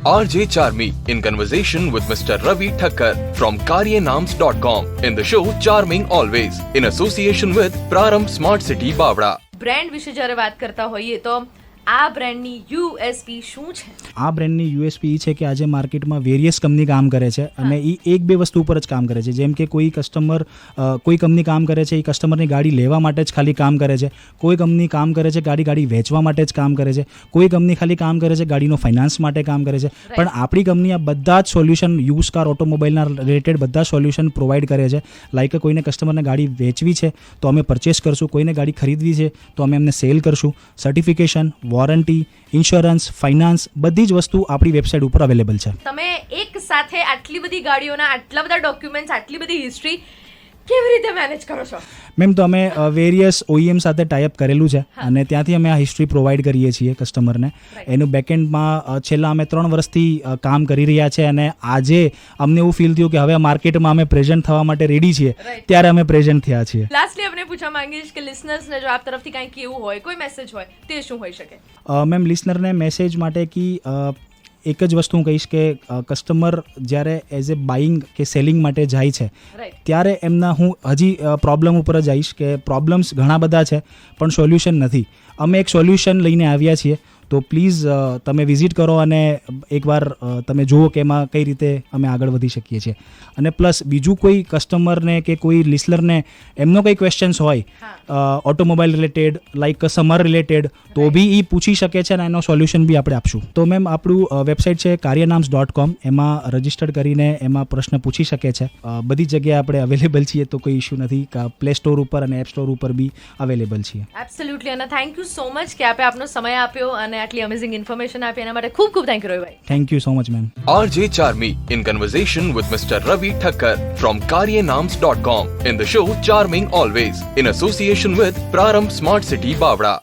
RJ Charmi in conversation with Mr. Ravi Thakkar from karyenams.com in the show Charming Always in association with Prarambh Smart City Bavda. Brand વિશે જ્યારે વાત કરતા હોઈએ તો આ બ્રાન્ડની યુએસપી શું છે? આ બ્રાન્ડની યુએસપી એ છે કે આજે માર્કેટમાં વેરિયસ કંપની કામ કરે છે અને એ એક બે વસ્તુ ઉપર જ કામ કરે છે. જેમ કે કોઈ કંપની કામ કરે છે એ કસ્ટમરની ગાડી લેવા માટે જ ખાલી કામ કરે છે. કોઈ કંપની કામ કરે છે ગાડી વેચવા માટે જ કામ કરે છે. કોઈ કંપની ખાલી કામ કરે છે ગાડીનો ફાઇનાન્સ માટે કામ કરે છે. પણ આપણી કંપની આ બધા જ સોલ્યુશન યુઝ કાર ઓટોમોબાઈલના રિલેટેડ બધા સોલ્યુશન પ્રોવાઈડ કરે છે. લાઈક કોઈને કસ્ટમરને ગાડી વેચવી છે તો અમે પરચેસ કરશું, કોઈને ગાડી ખરીદવી છે તો અમે એમને સેલ કરશું. સર્ટિફિકેશન, વોરંટી, ઇન્સ્યોરન્સ, ફાઇનાન્સ બધી જ વસ્તુ આપણી વેબસાઇટ ઉપર અવેલેબલ છે. તમે એક સાથે આટલી બધી ગાડીઓના આટલા બધા ડોક્યુમેન્ટ્સ, આટલી બધી હિસ્ટ્રી કેવી રીતે મેનેજ કરો છો? મેમ, તો અમે વેરિયસ OEM સાથે ટાઈઅપ કરેલું છે અને ત્યાંથી અમે આ હિસ્ટ્રી પ્રોવાઈડ કરીએ છીએ કસ્ટમરને. એનું બેકએન્ડમાં છેલ્લા અમે 3 વર્ષથી કામ કરી રહ્યા છે અને આજે અમને એવું ફીલ થયું કે હવે માર્કેટમાં અમે પ્રેઝન્ટ થવા માટે રેડી છીએ, ત્યારે અમે પ્રેઝન્ટ થયા છીએ. લાસ્ટલી આપણે પૂછવા માંગીશ કે લિસનર્સને જો આપ તરફથી કંઈક એવું હોય, કોઈ મેસેજ હોય, તે શું હોઈ શકે? મેમ, લિસનરને મેસેજ માટે કે એક જ વસ્તુ હું કહીશ કે કસ્ટમર જ્યારે એઝ એ બાઇંગ કે સેલિંગ માટે જાય છે ત્યારે એમના હું હજી પ્રોબ્લેમ ઉપર જ આવીશ કે પ્રોબ્લેમ્સ ઘણા બધા છે પણ સોલ્યુશન નથી. અમે એક સોલ્યુશન લઈને આવ્યા છીએ, તો પ્લીઝ તમે વિઝિટ કરો અને એકવાર તમે જુઓ કે એમાં કઈ રીતે અમે આગળ વધી શકીએ છીએ. અને પ્લસ બીજું કોઈ કસ્ટમરને કે કોઈ લિસનરને એમનો કંઈ ક્વેશ્ચન્સ હોય automobile related, like summer related, તો બી એ પૂછી શકે છે અને એનો સોલ્યુશન બી આપણે આપશું. તો મેમ, આપણું વેબસાઇટ છે karyenams.com, એમાં રજિસ્ટર્ડ કરીને એમાં પ્રશ્ન પૂછી શકે છે. બધી જગ્યાએ આપણે અવેલેબલ છીએ, તો કોઈ ઇશ્યુ નથી. પ્લે સ્ટોર ઉપર અને એપ સ્ટોર ઉપર બી અવેલેબલ છીએ. એબ્સોલ્યુટલી. અને થેન્ક યુ સો મચ કે આપે આપનો સમય આપ્યો અને આટલી અમેઝિંગ ઇન્ફોર્મેશન આપી. એના માટે ખૂબ ખૂબ thank you Ravibhai. Thank you so much ma'am. RJ Charmi in conversation with Mr. Ravi Thakkar from karyenams.com in the show Charming Always in association with Prarambh Smart City Bavda.